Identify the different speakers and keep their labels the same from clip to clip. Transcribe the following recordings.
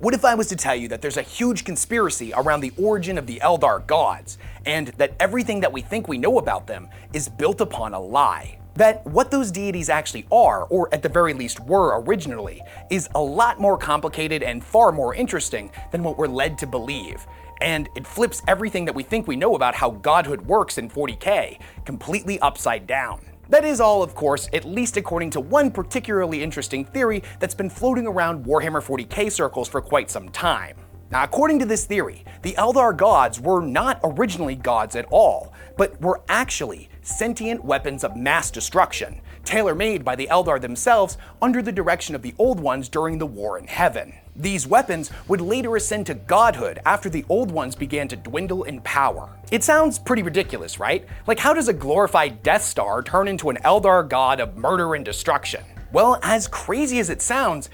Speaker 1: What if I was to tell you that there's a huge conspiracy around the origin of the Eldar gods, and that everything that we think we know about them is built upon a lie? That what those deities actually are, or at the very least were originally, is a lot more complicated and far more interesting than what we're led to believe. And it flips everything that we think we know about how godhood works in 40K completely upside down. That is all, of course, at least according to one particularly interesting theory that's been floating around Warhammer 40K circles for quite some time. Now, according to this theory, the Eldar gods were not originally gods at all, but were actually sentient weapons of mass destruction, tailor-made by the Eldar themselves under the direction of the Old Ones during the War in Heaven. These weapons would later ascend to godhood after the Old Ones began to dwindle in power. It sounds pretty ridiculous, right? Like, how does a glorified Death Star turn into an Eldar god of murder and destruction? Well, as crazy as it sounds,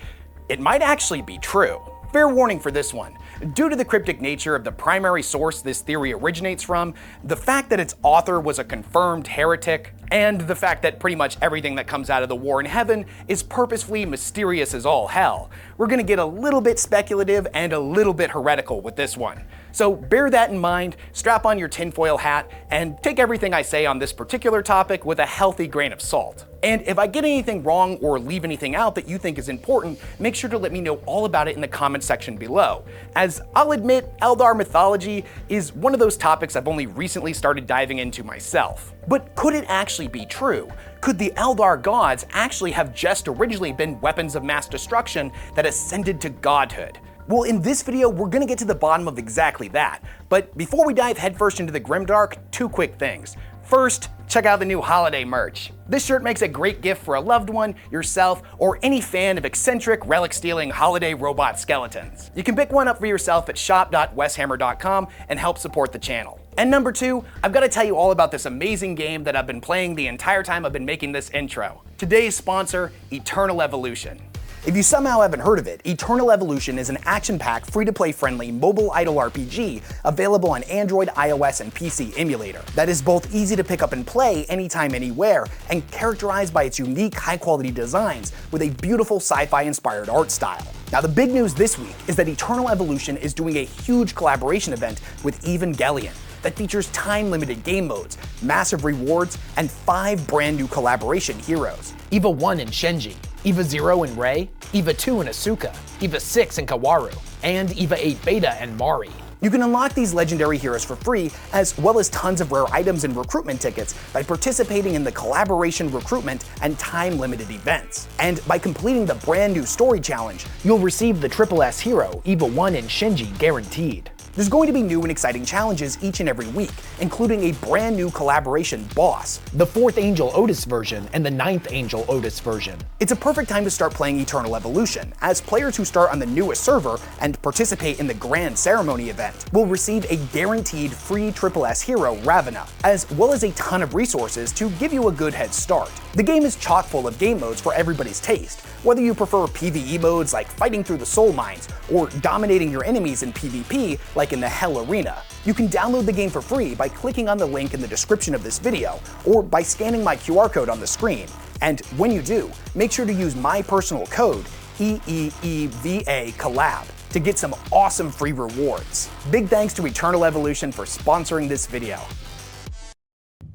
Speaker 1: it might actually be true. Fair warning for this one. Due to the cryptic nature of the primary source this theory originates from, the fact that its author was a confirmed heretic, and the fact that pretty much everything that comes out of the War in Heaven is purposefully mysterious as all hell, we're gonna get a little bit speculative and a little bit heretical with this one. So bear that in mind, strap on your tinfoil hat, and take everything I say on this particular topic with a healthy grain of salt. And if I get anything wrong or leave anything out that you think is important, make sure to let me know all about it in the comment section below. As I'll admit, Eldar mythology is one of those topics I've only recently started diving into myself. But could it actually be true? Could the Eldar gods actually have just originally been weapons of mass destruction that ascended to godhood? Well, in this video, we're gonna get to the bottom of exactly that. But before we dive headfirst into the grimdark, two quick things. First, check out the new holiday merch. This shirt makes a great gift for a loved one, yourself, or any fan of eccentric, relic-stealing holiday robot skeletons. You can pick one up for yourself at shop.weshammer.com and help support the channel. And number two, I've got to tell you all about this amazing game that I've been playing the entire time I've been making this intro. Today's sponsor, Eternal Evolution. If you somehow haven't heard of it, Eternal Evolution is an action-packed, free-to-play friendly mobile idle RPG available on Android, iOS, and PC emulator that is both easy to pick up and play anytime, anywhere, and characterized by its unique, high-quality designs with a beautiful sci-fi-inspired art style. Now, the big news this week is that Eternal Evolution is doing a huge collaboration event with Evangelion that features time-limited game modes, massive rewards, and 5 brand new collaboration heroes.
Speaker 2: EVA 1 and Shenji, EVA 0 and Rei, EVA 2 and Asuka, EVA 6 and Kawaru, and EVA 8 Beta and Mari.
Speaker 1: You can unlock these legendary heroes for free, as well as tons of rare items and recruitment tickets by participating in the collaboration recruitment and time-limited events. And by completing the brand new story challenge,
Speaker 2: You'll receive the Triple S hero, EVA 1 and Shenji guaranteed.
Speaker 1: there's going to be new and exciting challenges each and every week, including a brand new collaboration boss,
Speaker 2: the 4th Angel Otis version and the 9th Angel Otis version.
Speaker 1: It's a perfect time to start playing Eternal Evolution, as players who start on the newest server and participate in the Grand Ceremony event will receive a guaranteed free Triple S hero, Ravana, as well as a ton of resources to give you a good head start. The game is chock full of game modes for everybody's taste, whether you prefer PvE modes like fighting through the soul mines, or dominating your enemies in PvP like in the Hell Arena. You can download the game for free by clicking on the link in the description of this video, or by scanning my QR code on the screen. And when you do, make sure to use my personal code, EEEVACollab, to get some awesome free rewards. Big thanks to Eternal Evolution for sponsoring this video.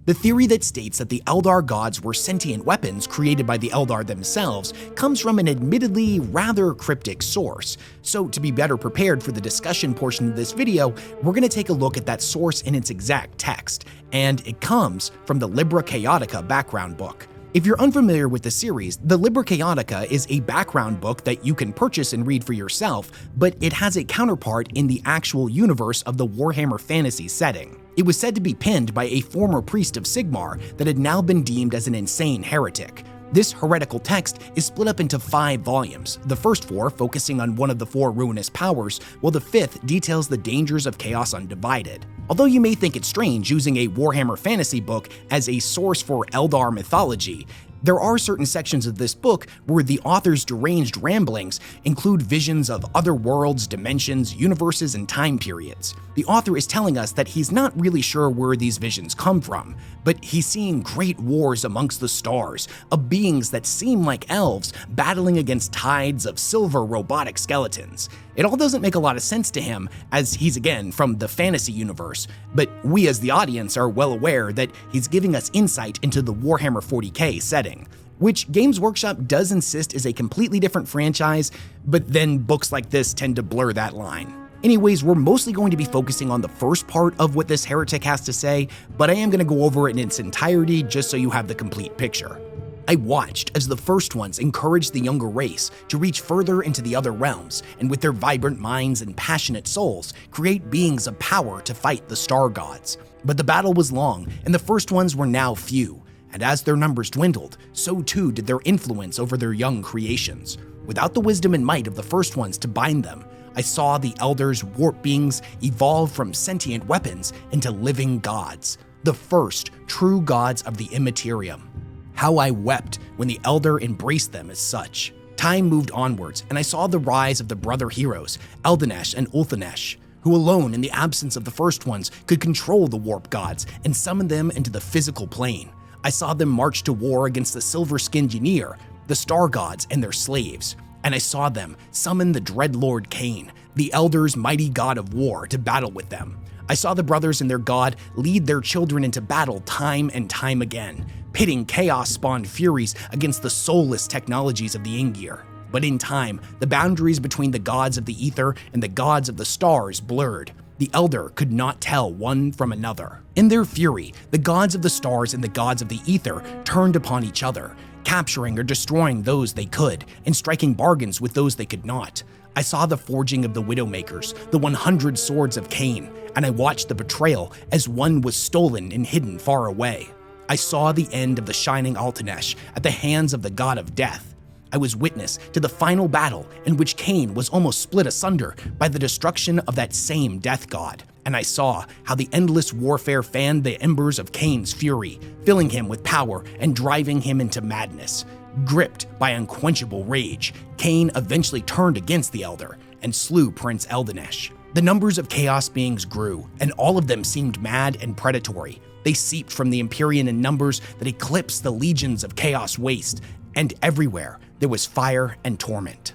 Speaker 1: The theory that states that the Eldar gods were sentient weapons created by the Eldar themselves comes from an admittedly rather cryptic source. So to be better prepared for the discussion portion of this video, we're going to take a look at that source in its exact text, and it comes from the Libra Chaotica background book. If you're unfamiliar with the series, the Libra Chaotica is a background book that you can purchase and read for yourself, but it has a counterpart in the actual universe of the Warhammer fantasy setting. It was said to be penned by a former priest of Sigmar that had now been deemed as an insane heretic. This heretical text is split up into 5 volumes, the first 4 focusing on one of the 4 ruinous powers, while the 5th details the dangers of Chaos Undivided. Although you may think it strange using a Warhammer fantasy book as a source for Eldar mythology, There are certain sections of this book where the author's deranged ramblings include visions of other worlds, dimensions, universes, and time periods. The author is telling us that he's not really sure where these visions come from, but he's seeing great wars amongst the stars, of beings that seem like elves battling against tides of silver robotic skeletons. It all doesn't make a lot of sense to him, as he's again from the fantasy universe, but we as the audience are well aware that he's giving us insight into the Warhammer 40K setting, which Games Workshop does insist is a completely different franchise, but then books like this tend to blur that line. Anyways, we're mostly going to be focusing on the first part of what this heretic has to say, but I am going to go over it in its entirety just so you have the complete picture. I watched as the first ones encouraged the younger race to reach further into the other realms, and with their vibrant minds and passionate souls, create beings of power to fight the star gods. But the battle was long, and the first ones were now few, and as their numbers dwindled, so too did their influence over their young creations. Without the wisdom and might of the first ones to bind them, I saw the Eldar's warp beings evolve from sentient weapons into living gods, the first true gods of the Immaterium. How I wept when the Eldar embraced them as such. Time moved onwards, and I saw the rise of the brother heroes, Eldanesh and Ulthanesh, who alone in the absence of the first ones could control the warp gods and summon them into the physical plane. I saw them march to war against the silver-skinned Ynir, the star gods and their slaves, and I saw them summon the Dreadlord Cain, the Eldar's mighty god of war, to battle with them. I saw the brothers and their god lead their children into battle time and time again, pitting chaos-spawned furies against the soulless technologies of the Ingir. But in time, the boundaries between the gods of the ether and the gods of the stars blurred. The Eldar could not tell one from another. In their fury, the gods of the stars and the gods of the ether turned upon each other, capturing or destroying those they could, and striking bargains with those they could not. I saw the forging of the Widowmakers, the 100 swords of Cain, and I watched the betrayal as one was stolen and hidden far away. I saw the end of the shining Ulthanesh at the hands of the god of death. I was witness to the final battle in which Cain was almost split asunder by the destruction of that same death god, and I saw how the endless warfare fanned the embers of Cain's fury, filling him with power and driving him into madness. Gripped by unquenchable rage, Cain eventually turned against the Eldar and slew Prince Eldanesh. The numbers of chaos beings grew, and all of them seemed mad and predatory. They seeped from the Empyrean in numbers that eclipsed the legions of chaos waste, and everywhere there was fire and torment.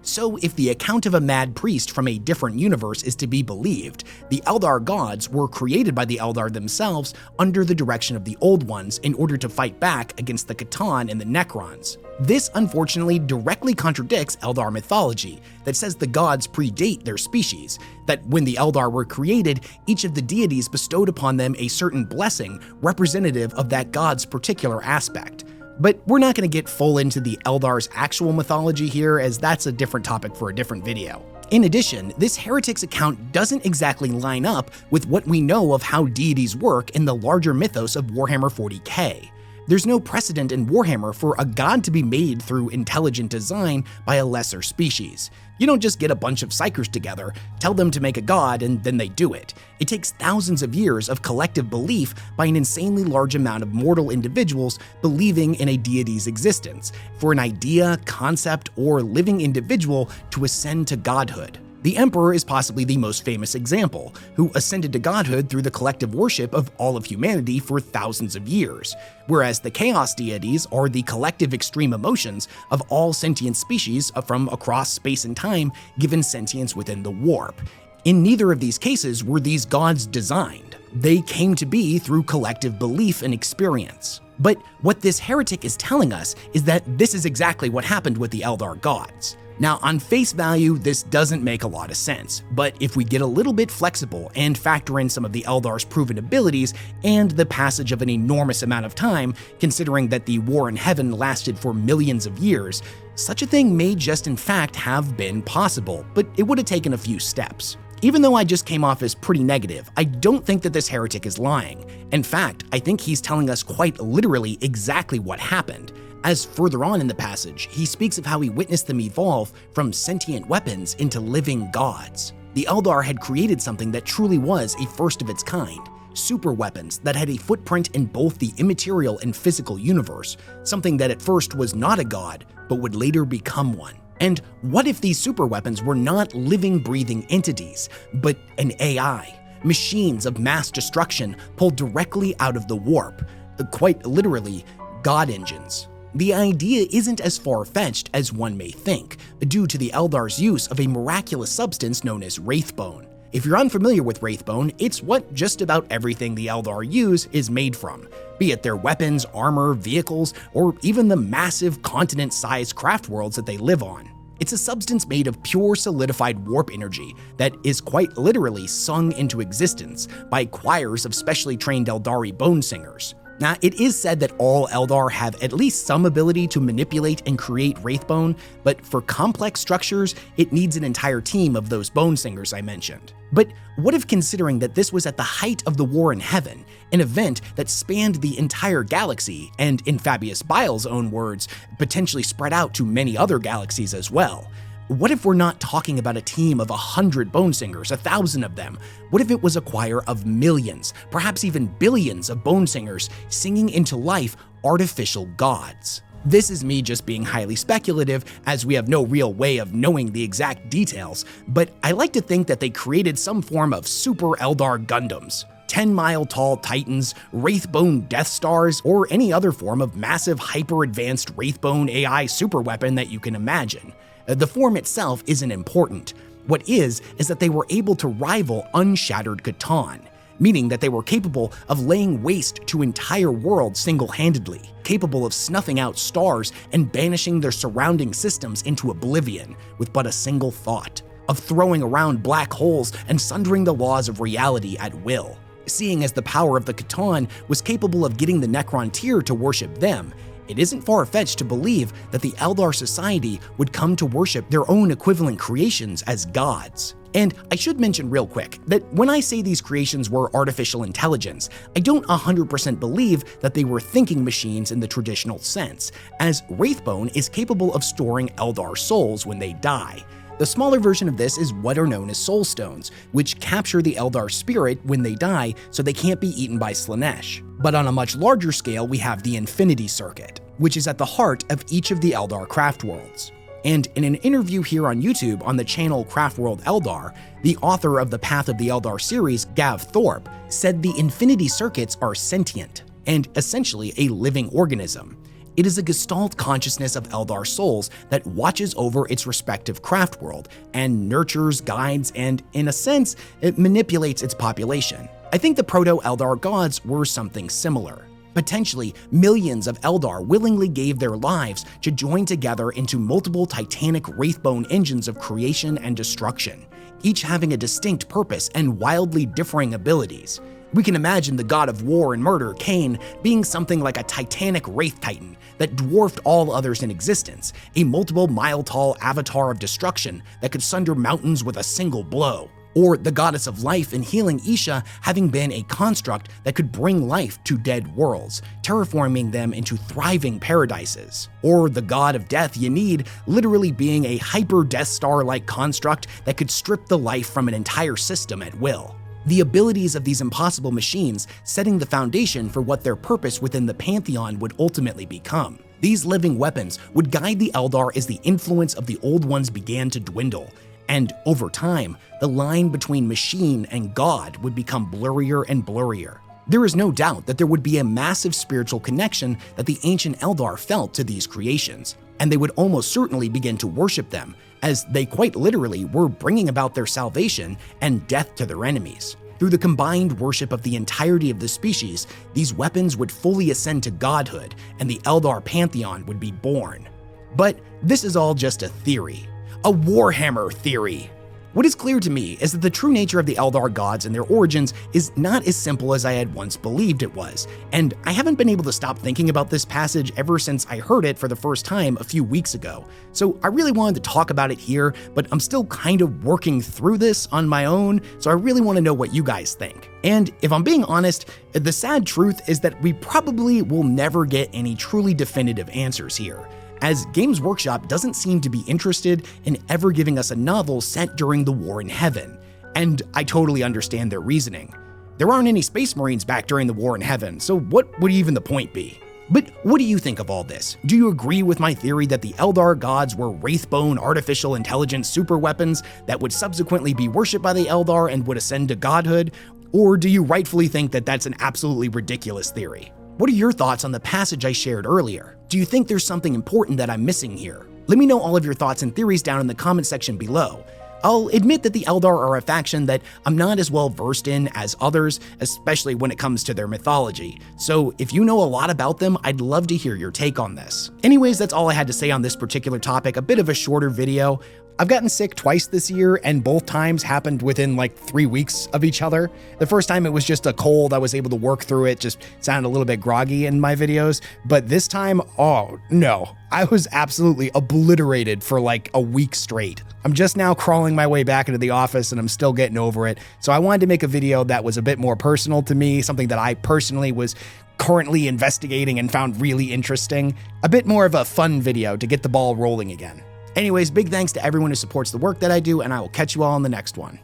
Speaker 1: So if the account of a mad priest from a different universe is to be believed, the Eldar gods were created by the Eldar themselves under the direction of the Old Ones in order to fight back against the Catan and the Necrons. This unfortunately directly contradicts Eldar mythology that says the gods predate their species, that when the Eldar were created, each of the deities bestowed upon them a certain blessing representative of that god's particular aspect. But we're not going to get full into the Eldar's actual mythology here, as that's a different topic for a different video. In addition, this heretic's account doesn't exactly line up with what we know of how deities work in the larger mythos of Warhammer 40K. There's no precedent in Warhammer for a god to be made through intelligent design by a lesser species. You don't just get a bunch of psychers together, tell them to make a god, and then they do it. It takes thousands of years of collective belief by an insanely large amount of mortal individuals believing in a deity's existence, for an idea, concept, or living individual to ascend to godhood. The Emperor is possibly the most famous example, who ascended to godhood through the collective worship of all of humanity for thousands of years, whereas the Chaos deities are the collective extreme emotions of all sentient species from across space and time given sentience within the warp. In neither of these cases were these gods designed. They came to be through collective belief and experience. But what this heretic is telling us is that this is exactly what happened with the Eldar gods. Now, on face value, this doesn't make a lot of sense, but if we get a little bit flexible and factor in some of the Eldar's proven abilities and the passage of an enormous amount of time, considering that the war in heaven lasted for millions of years, such a thing may just in fact have been possible, but it would have taken a few steps. Even though I just came off as pretty negative, I don't think that this heretic is lying. In fact, I think he's telling us quite literally exactly what happened. As further on in the passage, he speaks of how he witnessed them evolve from sentient weapons into living gods. The Eldar had created something that truly was a first of its kind,
Speaker 3: superweapons that had a footprint in both the immaterial and physical universe, something that at first was not a god, but would later become one. And what if these superweapons were not living, breathing entities, but an AI? Machines of mass destruction pulled directly out of the warp, quite literally, God engines. The idea isn't as far-fetched as one may think, due to the Eldar's use of a miraculous substance known as Wraithbone. If you're unfamiliar with Wraithbone, it's what just about everything the Eldar use is made from, be it their weapons, armor, vehicles, or even the massive continent-sized craft worlds that they live on. It's a substance made of pure solidified warp energy that is quite literally sung into existence by choirs of specially trained Eldari bone singers. Now, it is said that all Eldar have at least some ability to manipulate and create Wraithbone, but for complex structures, it needs an entire team of those bone singers I mentioned. But what if, considering that this was at the height of the War in Heaven, an event that spanned the entire galaxy, and in Fabius Bile's own words, potentially spread out to many other galaxies as well? What if we're not talking about a team of 100 bone singers, 1,000 of them? What if it was a choir of millions, perhaps even billions of bone singers singing into life artificial gods? This is me just being highly speculative, as we have no real way of knowing the exact details, but I like to think that they created some form of super Eldar Gundams, 10-mile-tall Titans, Wraithbone Death Stars, or any other form of massive hyper-advanced Wraithbone AI superweapon that you can imagine. The form itself isn't important. What is that they were able to rival unshattered Catan, meaning that they were capable of laying waste to entire worlds single-handedly, capable of snuffing out stars and banishing their surrounding systems into oblivion with but a single thought, of throwing around black holes and sundering the laws of reality at will. Seeing as the power of the Catan was capable of getting the Necrontyr to worship them, it isn't far-fetched to believe that the Eldar society would come to worship their own equivalent creations as gods. And I should mention real quick that when I say these creations were artificial intelligence, I don't 100% believe that they were thinking machines in the traditional sense, as Wraithbone is capable of storing Eldar souls when they die. The smaller version of this is what are known as Soul Stones, which capture the Eldar spirit when they die so they can't be eaten by Slaanesh. But on a much larger scale, we have the Infinity Circuit, which is at the heart of each of the Eldar craft worlds. And in an interview here on YouTube on the channel Craft World Eldar, the author of the Path of the Eldar series, Gav Thorpe, said the Infinity Circuits are sentient and essentially a living organism. It is a Gestalt consciousness of Eldar souls that watches over its respective craft world and nurtures, guides, and, in a sense, it manipulates its population. I think the Proto-Eldar gods were something similar. Potentially, millions of Eldar willingly gave their lives to join together into multiple titanic Wraithbone engines of creation and destruction, each having a distinct purpose and wildly differing abilities. We can imagine the god of war and murder, Cain, being something like a titanic Wraith Titan that dwarfed all others in existence, a multiple-mile-tall avatar of destruction that could sunder mountains with a single blow. Or the goddess of life and healing Isha having been a construct that could bring life to dead worlds, terraforming them into thriving paradises. Or the god of death Yanid literally being a hyper-Death Star-like construct that could strip the life from an entire system at will. The abilities of these impossible machines setting the foundation for what their purpose within the Pantheon would ultimately become. These living weapons would guide the Eldar as the influence of the Old Ones began to dwindle, and over time, the line between machine and God would become blurrier and blurrier. There is no doubt that there would be a massive spiritual connection that the ancient Eldar felt to these creations, and they would almost certainly begin to worship them, as they quite literally were bringing about their salvation and death to their enemies. Through the combined worship of the entirety of the species, these weapons would fully ascend to godhood, and the Eldar Pantheon would be born. But this is all just a theory. A Warhammer theory. What is clear to me is that the true nature of the Eldar gods and their origins is not as simple as I had once believed it was, and I haven't been able to stop thinking about this passage ever since I heard it for the first time a few weeks ago. So I really wanted to talk about it here, but I'm still kind of working through this on my own, so I really want to know what you guys think. And if I'm being honest, the sad truth is that we probably will never get any truly definitive answers here, as Games Workshop doesn't seem to be interested in ever giving us a novel set during the War in Heaven, and I totally understand their reasoning. There aren't any Space Marines back during the War in Heaven, so what would even the point be? But what do you think of all this? Do you agree with my theory that the Eldar gods were wraithbone artificial intelligence super weapons that would subsequently be worshipped by the Eldar and would ascend to godhood? Or do you rightfully think that that's an absolutely ridiculous theory? What are your thoughts on the passage I shared earlier? Do you think there's something important that I'm missing here? Let me know all of your thoughts and theories down in the comment section below. I'll admit that the Eldar are a faction that I'm not as well versed in as others, especially when it comes to their mythology. So if you know a lot about them, I'd love to hear your take on this. Anyways, that's all I had to say on this particular topic, a bit of a shorter video. I've gotten sick twice this year, and both times happened within like 3 weeks of each other. The first time it was just a cold, I was able to work through it, just sounded a little bit groggy in my videos. But this time, oh no, I was absolutely obliterated for like a week straight. I'm just now crawling my way back into the office and I'm still getting over it. So I wanted to make a video that was a bit more personal to me, something that I personally was currently investigating and found really interesting. A bit more of a fun video to get the ball rolling again. Anyways, big thanks to everyone who supports the work that I do, and I will catch you all in the next one.